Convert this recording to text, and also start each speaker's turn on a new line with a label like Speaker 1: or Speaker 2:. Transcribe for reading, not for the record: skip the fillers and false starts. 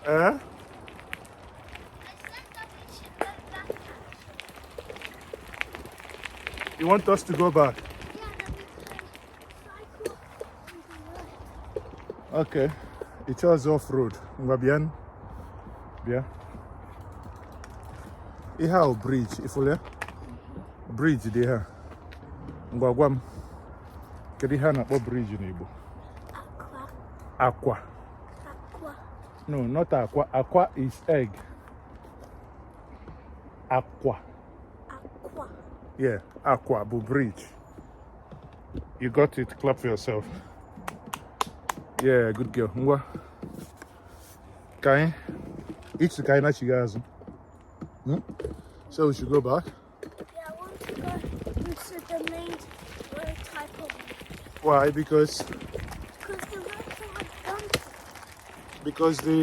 Speaker 1: Eh? You want us to go back? Okay. It was off road. Bien. Bien. Ihe a bridge, ifule? Bridge dị ha. Ngwa m. Kedu ihe a na-akpọ bridge n'Igbo? Aqua. No, not aqua. Aqua is egg. Aqua. Yeah, aqua, but bridge. You got it. Clap for yourself. Yeah, good girl. Ngwa. Kai. It's the kind that she has. So we should go back.
Speaker 2: Yeah, I want to go into the main type of.
Speaker 1: Why? Because
Speaker 2: Because the rest of them.
Speaker 1: because the